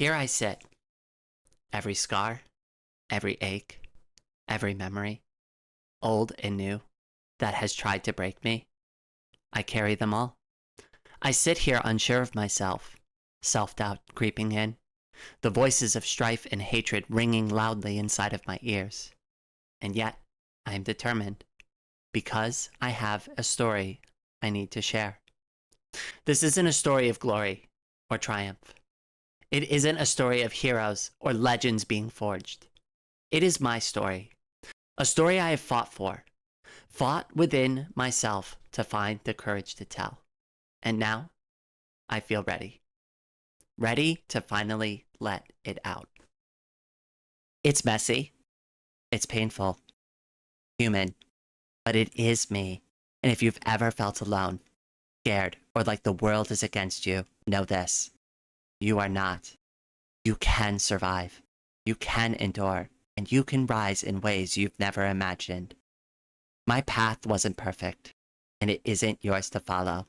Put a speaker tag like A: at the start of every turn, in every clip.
A: Here I sit, every scar, every ache, every memory, old and new, that has tried to break me. I carry them all. I sit here unsure of myself, self doubt creeping in, the voices of strife and hatred ringing loudly inside of my ears. And yet, I am determined, because I have a story I need to share. This isn't a story of glory or triumph. It isn't a story of heroes or legends being forged. It is my story, a story I have fought within myself to find the courage to tell. And now, I feel ready to finally let it out. It's messy, it's painful, human, but it is me. And if you've ever felt alone, scared, or like the world is against you, know this. You are not. You can survive. You can endure. And you can rise in ways you've never imagined. My path wasn't perfect, and it isn't yours to follow.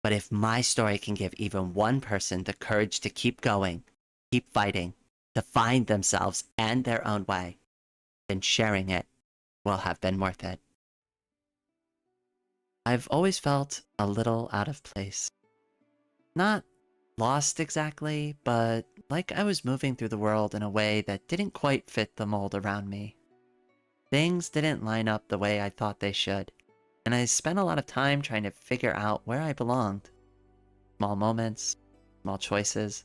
A: But if my story can give even one person the courage to keep going, keep fighting, to find themselves and their own way, then sharing it will have been worth it. I've always felt a little out of place. Not lost exactly, but like I was moving through the world in a way that didn't quite fit the mold around me. Things didn't line up the way I thought they should, and I spent a lot of time trying to figure out where I belonged. Small moments, small choices.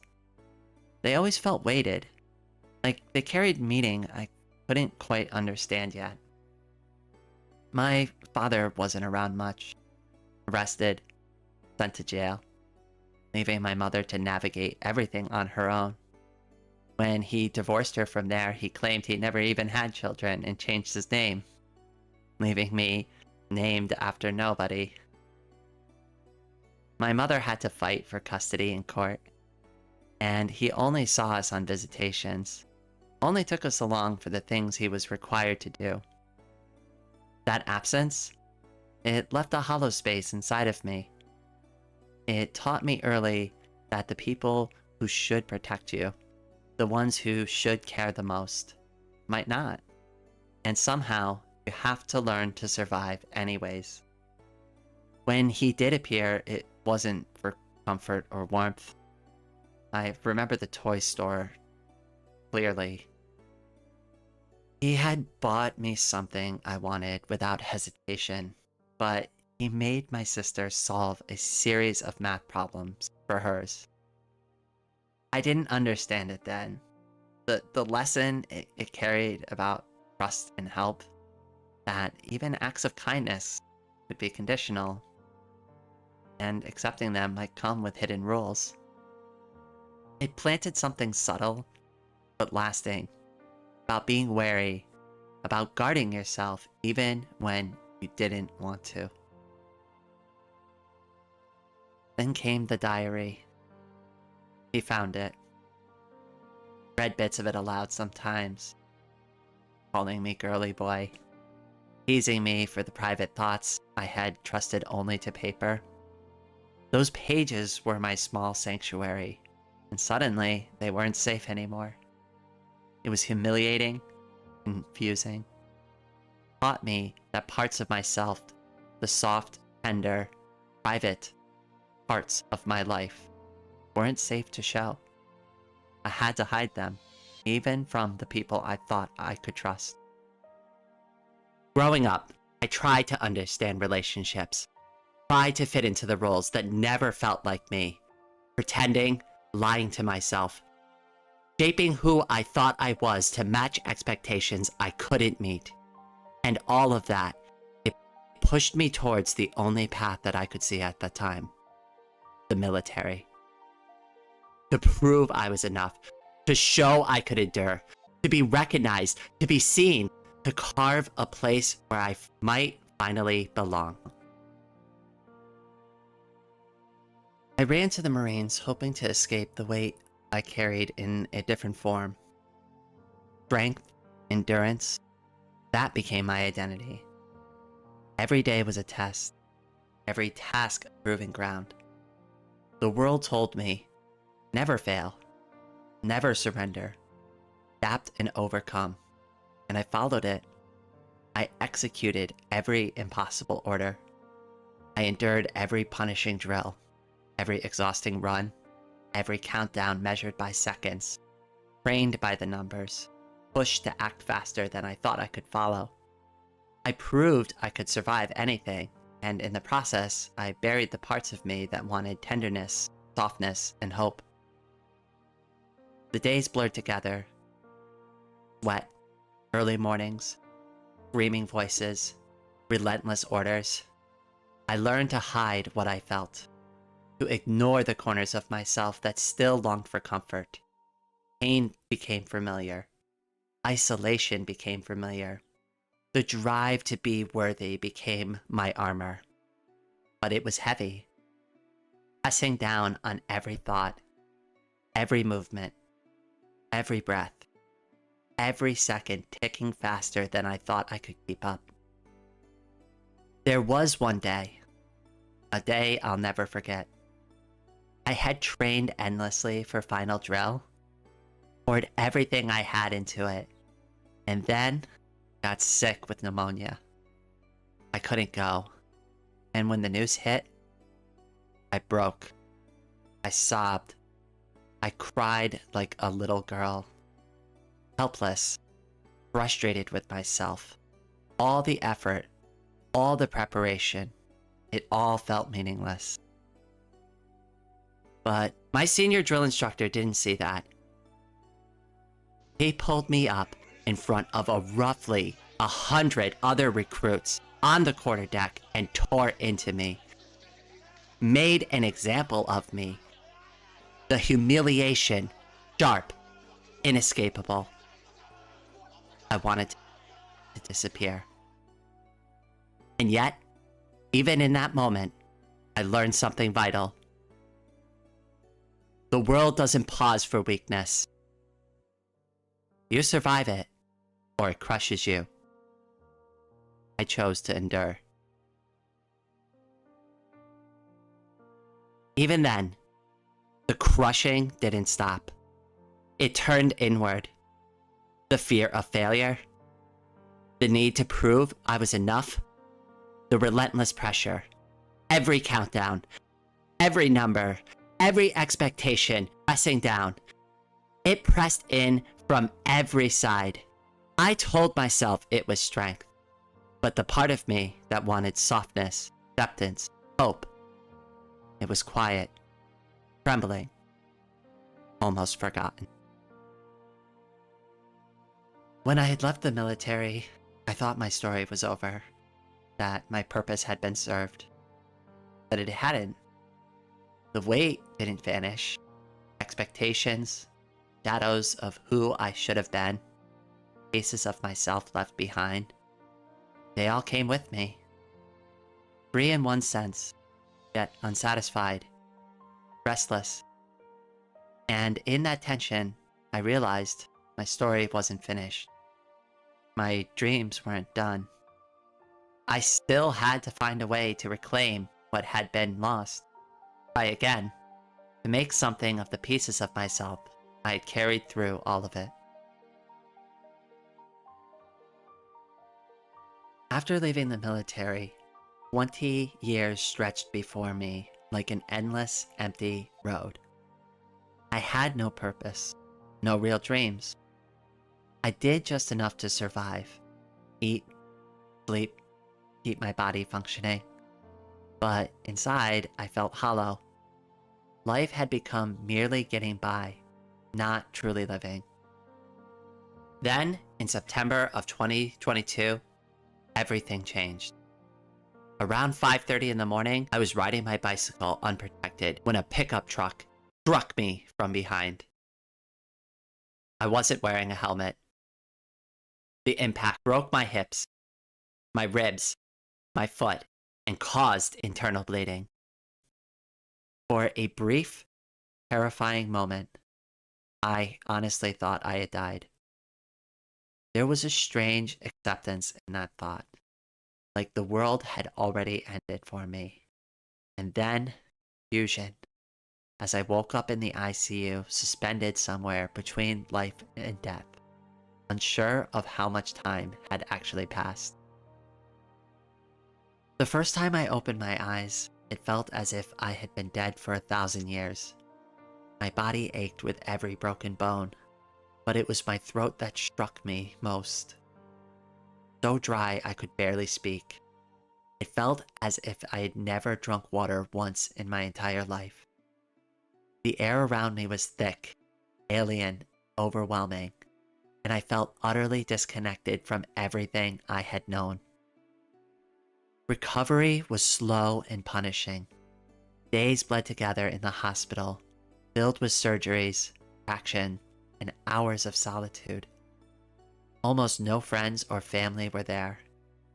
A: They always felt weighted, like they carried meaning I couldn't quite understand yet. My father wasn't around much. Arrested, sent to jail, leaving my mother to navigate everything on her own. When he divorced her from there, he claimed he never even had children and changed his name, leaving me named after nobody. My mother had to fight for custody in court, and he only saw us on visitations, only took us along for the things he was required to do. That absence, it left a hollow space inside of me. It taught me early that the people who should protect you, the ones who should care the most, might not. And somehow, you have to learn to survive anyways. When he did appear, it wasn't for comfort or warmth. I remember the toy store clearly. He had bought me something I wanted without hesitation, but he made my sister solve a series of math problems for hers. I didn't understand it then. The lesson it carried about trust and help, that even acts of kindness could be conditional, and accepting them might come with hidden rules. It planted something subtle, but lasting, about being wary, about guarding yourself even when you didn't want to. Then came the diary. He found it. Read bits of it aloud sometimes, calling me girly boy, teasing me for the private thoughts I had trusted only to paper. Those pages were my small sanctuary, and suddenly they weren't safe anymore. It was humiliating, confusing. Taught me that parts of myself, the soft, tender, private parts of my life, weren't safe to show. I had to hide them, even from the people I thought I could trust. Growing up, I tried to understand relationships, tried to fit into the roles that never felt like me, pretending, lying to myself, shaping who I thought I was to match expectations I couldn't meet. And all of that, it pushed me towards the only path that I could see at that time, the military. To prove I was enough, to show I could endure, to be recognized, to be seen, to carve a place where I might finally belong. I ran to the Marines hoping to escape the weight I carried in a different form. Strength, endurance, that became my identity. Every day was a test, every task a proving ground. The world told me, never fail, Never surrender. Adapt and overcome. And I followed it. I executed every impossible order. I endured every punishing drill, every exhausting run, every countdown measured by seconds, trained by the numbers, pushed to act faster than I thought I could follow. I proved I could survive anything, and in the process, I buried the parts of me that wanted tenderness, softness, and hope. The days blurred together. Sweat, early mornings, screaming voices, relentless orders. I learned to hide what I felt, to ignore the corners of myself that still longed for comfort. Pain became familiar. Isolation became familiar. The drive to be worthy became my armor. But it was heavy, pressing down on every thought, every movement, every breath, every second ticking faster than I thought I could keep up. There was one day, a day I'll never forget. I had trained endlessly for final drill, poured everything I had into it, and then got sick with pneumonia. I couldn't go, and when the news hit, I broke. I sobbed. I cried like a little girl, helpless, frustrated with myself. All the effort, all the preparation, it all felt meaningless. But my senior drill instructor didn't see that. He pulled me up in front of a roughly 100 other recruits on the quarterdeck and tore into me. Made an example of me. The humiliation, sharp, inescapable. I wanted to disappear. And yet, even in that moment, I learned something vital. The world doesn't pause for weakness. You survive it, or it crushes you. I chose to endure. Even then, the crushing didn't stop. It turned inward. The fear of failure, the need to prove I was enough, the relentless pressure, every countdown, every number, every expectation pressing down. It pressed in from every side. I told myself it was strength, but the part of me that wanted softness, acceptance, hope, it was quiet, trembling, almost forgotten. When I had left the military, I thought my story was over, that my purpose had been served, but it hadn't. The weight didn't vanish. Expectations, shadows of who I should have been, pieces of myself left behind, they all came with me. Free in one sense, yet unsatisfied, restless. And in that tension, I realized my story wasn't finished. My dreams weren't done. I still had to find a way to reclaim what had been lost. Try again, to make something of the pieces of myself I had carried through all of it. After leaving the military, 20 years stretched before me like an endless, empty road. I had no purpose, no real dreams. I did just enough to survive. Eat, sleep, keep my body functioning. But inside, I felt hollow. Life had become merely getting by, not truly living. Then, in September of 2022, everything changed. Around 5:30 in the morning, I was riding my bicycle unprotected when a pickup truck struck me from behind. I wasn't wearing a helmet. The impact broke my hips, my ribs, my foot, and caused internal bleeding. For a brief, terrifying moment, I honestly thought I had died. There was a strange acceptance in that thought, like the world had already ended for me. And then, fusion. as I woke up in the ICU, suspended somewhere between life and death, unsure of how much time had actually passed. The first time I opened my eyes, it felt as if I had been dead for 1,000 years. My body ached with every broken bone, but it was my throat that struck me most. So dry I could barely speak. It felt as if I had never drunk water once in my entire life. The air around me was thick, alien, overwhelming, and I felt utterly disconnected from everything I had known. Recovery was slow and punishing. Days bled together in the hospital, filled with surgeries, action, and hours of solitude. Almost no friends or family were there.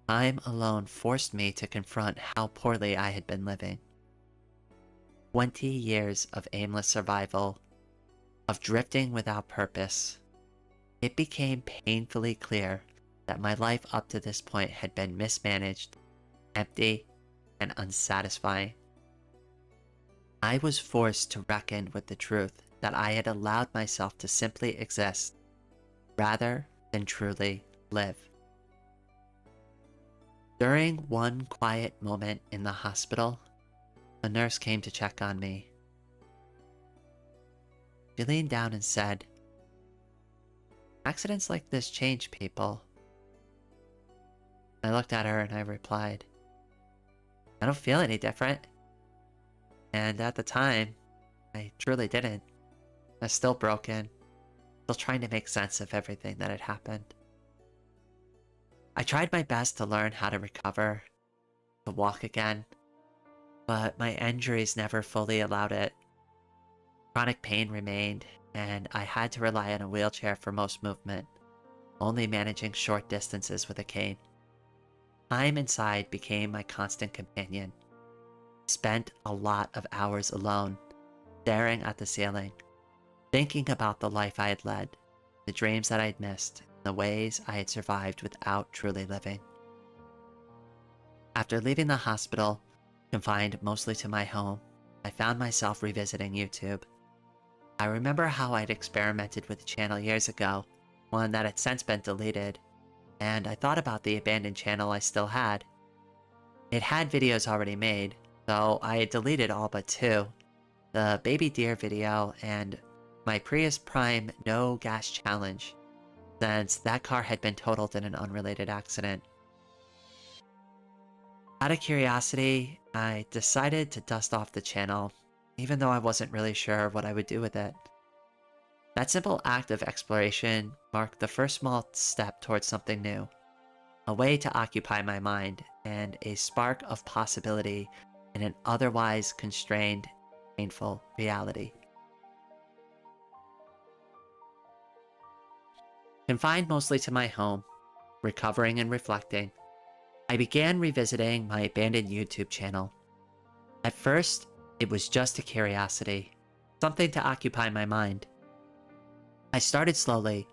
A: Time alone forced me to confront how poorly I had been living. 20 years of aimless survival, of drifting without purpose. It became painfully clear that my life up to this point had been mismanaged, empty, and unsatisfying. I was forced to reckon with the truth that I had allowed myself to simply exist, rather than truly live. During one quiet moment in the hospital, a nurse came to check on me. She leaned down and said, "Accidents like this change people." I looked at her and I replied, "I don't feel any different." And at the time, I truly didn't. I was still broken, still trying to make sense of everything that had happened. I tried my best to learn how to recover, to walk again, but my injuries never fully allowed it. Chronic pain remained, and I had to rely on a wheelchair for most movement, only managing short distances with a cane. Time inside became my constant companion. Spent a lot of hours alone, staring at the ceiling, thinking about the life I had led, the dreams that I'd missed, and the ways I had survived without truly living. After leaving the hospital, confined mostly to my home, I found myself revisiting YouTube. I remember how I'd experimented with the channel years ago, one that had since been deleted, and I thought about the abandoned channel I still had. It had videos already made, though I had deleted all but two, the baby deer video and my Prius Prime no gas challenge, since that car had been totaled in an unrelated accident. Out of curiosity, I decided to dust off the channel, even though I wasn't really sure what I would do with it. That simple act of exploration marked the first small step towards something new, a way to occupy my mind, and a spark of possibility in an otherwise constrained, painful reality. Confined mostly to my home, recovering and reflecting, I began revisiting my abandoned YouTube channel. At first, it was just a curiosity, something to occupy my mind. I started slowly,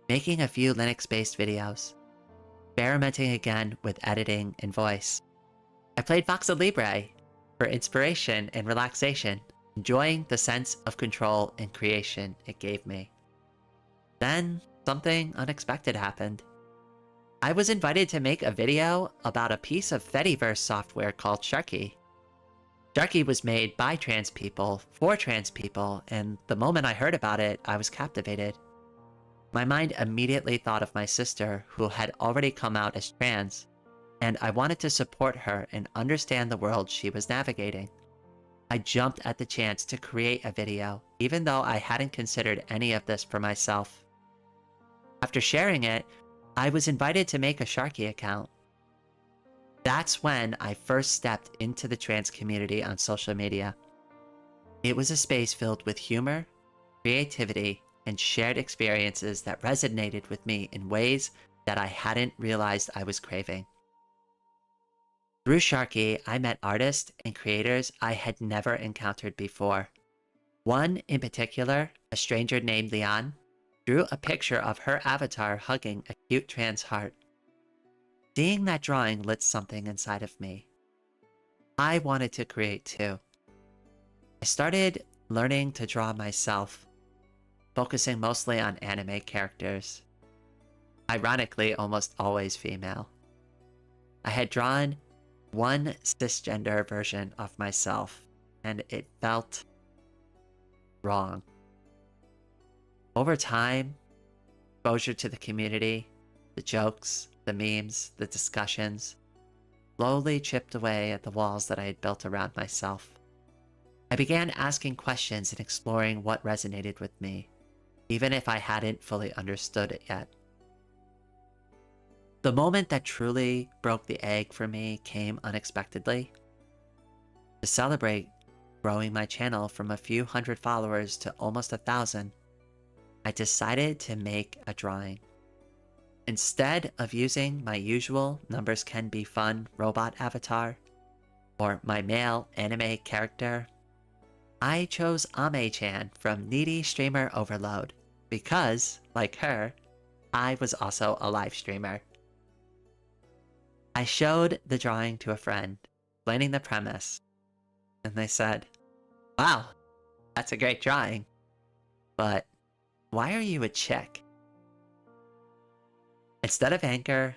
A: making a few Linux-based videos, experimenting again with editing and voice. I played Voxel Libre for inspiration and relaxation, enjoying the sense of control and creation it gave me. Then, something unexpected happened. I was invited to make a video about a piece of Fediverse software called Sharky. Sharky was made by trans people, for trans people, and the moment I heard about it, I was captivated. My mind immediately thought of my sister, who had already come out as trans, and I wanted to support her and understand the world she was navigating. I jumped at the chance to create a video, even though I hadn't considered any of this for myself. After sharing it, I was invited to make a Sharky account. That's when I first stepped into the trans community on social media. It was a space filled with humor, creativity, and shared experiences that resonated with me in ways that I hadn't realized I was craving. Through Sharky, I met artists and creators I had never encountered before. One in particular, a stranger named Leon, drew a picture of her avatar hugging a cute trans heart. Seeing that drawing lit something inside of me. I wanted to create too. I started learning to draw myself, focusing mostly on anime characters. Ironically, almost always female. I had drawn one cisgender version of myself, and it felt wrong. Over time, exposure to the community, the jokes, the memes, the discussions, slowly chipped away at the walls that I had built around myself. I began asking questions and exploring what resonated with me, even if I hadn't fully understood it yet. The moment that truly broke the egg for me came unexpectedly. To celebrate growing my channel from a few hundred followers to almost 1,000, I decided to make a drawing. Instead of using my usual numbers can be fun robot avatar or my male anime character, I chose Ame-chan from Needy Streamer Overload because, like her, I was also a live streamer. I showed the drawing to a friend, explaining the premise, and they said, "Wow, that's a great drawing, but why are you a chick?" Instead of anger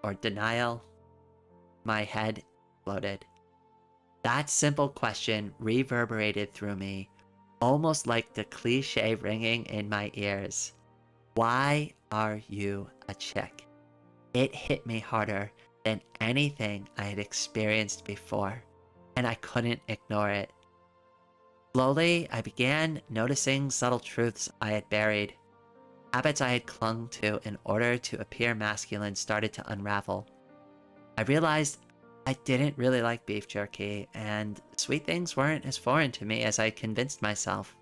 A: or denial, my head exploded. That simple question reverberated through me, almost like the cliche ringing in my ears. Why are you a chick? It hit me harder than anything I had experienced before, and I couldn't ignore it. Slowly, I began noticing subtle truths I had buried. Habits I had clung to in order to appear masculine started to unravel. I realized I didn't really like beef jerky, and sweet things weren't as foreign to me as I convinced myself.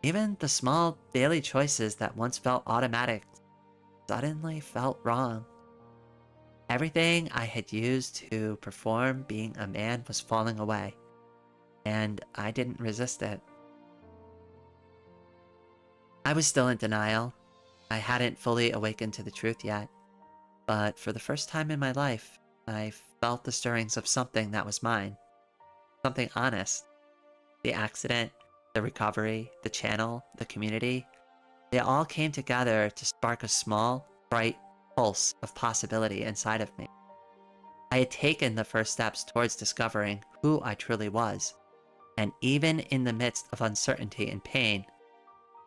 A: Even the small daily choices that once felt automatic suddenly felt wrong. Everything I had used to perform being a man was falling away, and I didn't resist it. I was still in denial. I hadn't fully awakened to the truth yet, but for the first time in my life, I felt the stirrings of something that was mine. Something honest. The accident, the recovery, the channel, the community, they all came together to spark a small, bright pulse of possibility inside of me. I had taken the first steps towards discovering who I truly was, and even in the midst of uncertainty and pain,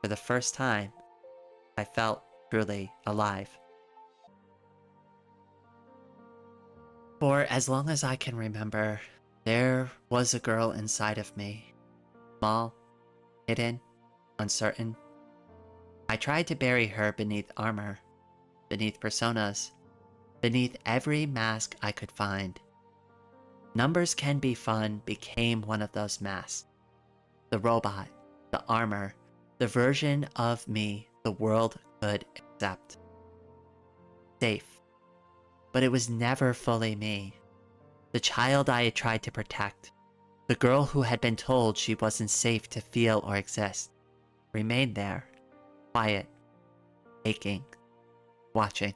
A: for the first time, I felt truly alive. For as long as I can remember, there was a girl inside of me. Small, hidden, uncertain. I tried to bury her beneath armor, beneath personas, beneath every mask I could find. Numbers Can Be Fun became one of those masks. The robot, the armor, the version of me the world could accept. Safe. But it was never fully me. The child I had tried to protect, the girl who had been told she wasn't safe to feel or exist, remained there, quiet, aching, watching.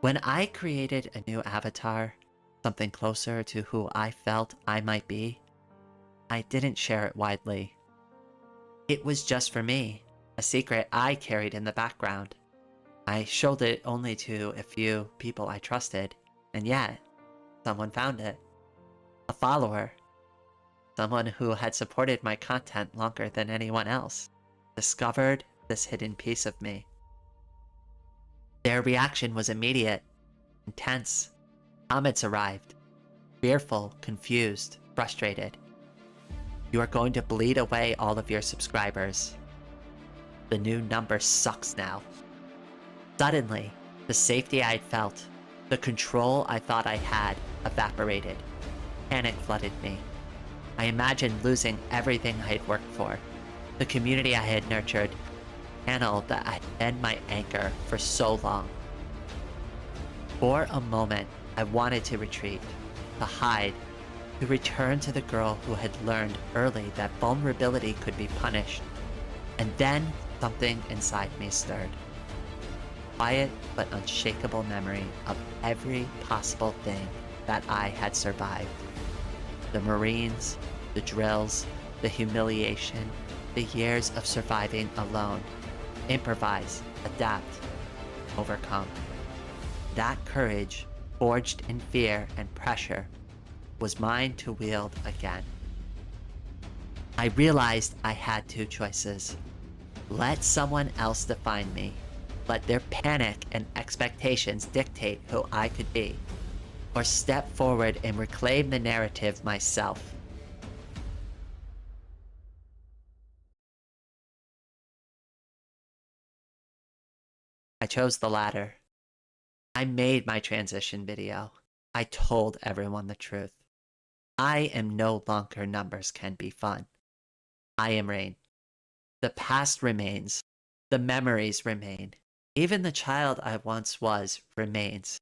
A: When I created a new avatar, something closer to who I felt I might be, I didn't share it widely. It was just for me, a secret I carried in the background. I showed it only to a few people I trusted, and yet, someone found it. A follower. Someone who had supported my content longer than anyone else, discovered this hidden piece of me. Their reaction was immediate, intense. Comments arrived. Fearful, confused, frustrated. "You are going to bleed away all of your subscribers. The new number sucks now." Suddenly, the safety I had felt, the control I thought I had, evaporated. Panic flooded me. I imagined losing everything I had worked for, the community I had nurtured, the channel that had been my anchor for so long. For a moment, I wanted to retreat, to hide, to return to the girl who had learned early that vulnerability could be punished. And then something inside me stirred. Quiet but unshakable memory of every possible thing that I had survived. The Marines, the drills, the humiliation, the years of surviving alone, improvise, adapt, overcome. That courage, forged in fear and pressure, was mine to wield again. I realized I had two choices. Let someone else define me. Let their panic and expectations dictate who I could be. Or step forward and reclaim the narrative myself. I chose the latter. I made my transition video. I told everyone the truth. I am no longer numbers can be fun. I am Rain. The past remains. The memories remain. Even the child I once was remains.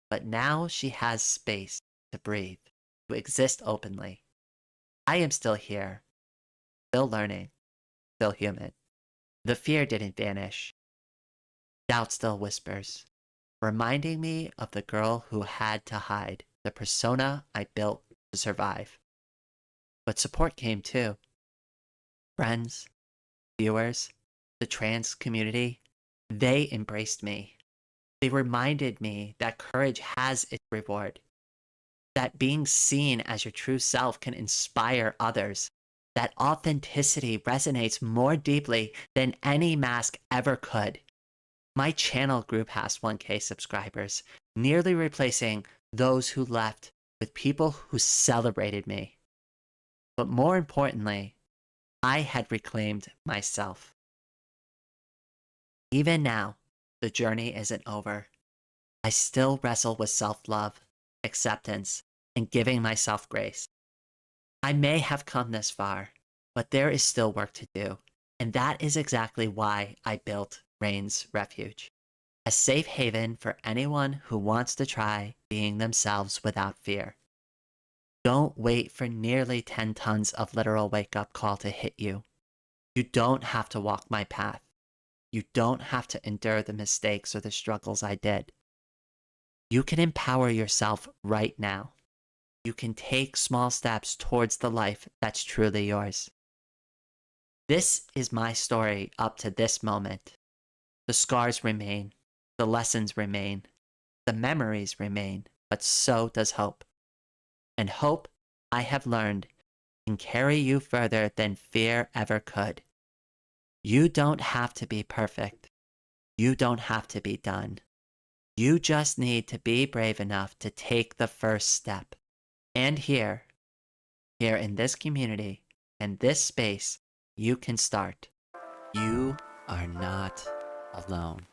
A: But now she has space to breathe, to exist openly. I am still here, still learning, still human. The fear didn't vanish. Doubt still whispers, reminding me of the girl who had to hide, the persona I built to survive. But support came too. Friends, viewers, the trans community, they embraced me. They reminded me that courage has its reward, that being seen as your true self can inspire others, that authenticity resonates more deeply than any mask ever could. My channel grew past 1K subscribers, nearly replacing those who left with people who celebrated me. But more importantly, I had reclaimed myself. Even now, the journey isn't over. I still wrestle with self-love, acceptance, and giving myself grace. I may have come this far, but there is still work to do, and that is exactly why I built Rain's Refuge. A safe haven for anyone who wants to try being themselves without fear. Don't wait for nearly 10 tons of literal wake-up call to hit you. You don't have to walk my path. You don't have to endure the mistakes or the struggles I did. You can empower yourself right now. You can take small steps towards the life that's truly yours. This is my story up to this moment. The scars remain. The lessons remain. The memories remain, but so does hope. And hope, I have learned, can carry you further than fear ever could. You don't have to be perfect. You don't have to be done. You just need to be brave enough to take the first step. And here in this community and this space, you can start. You are not alone.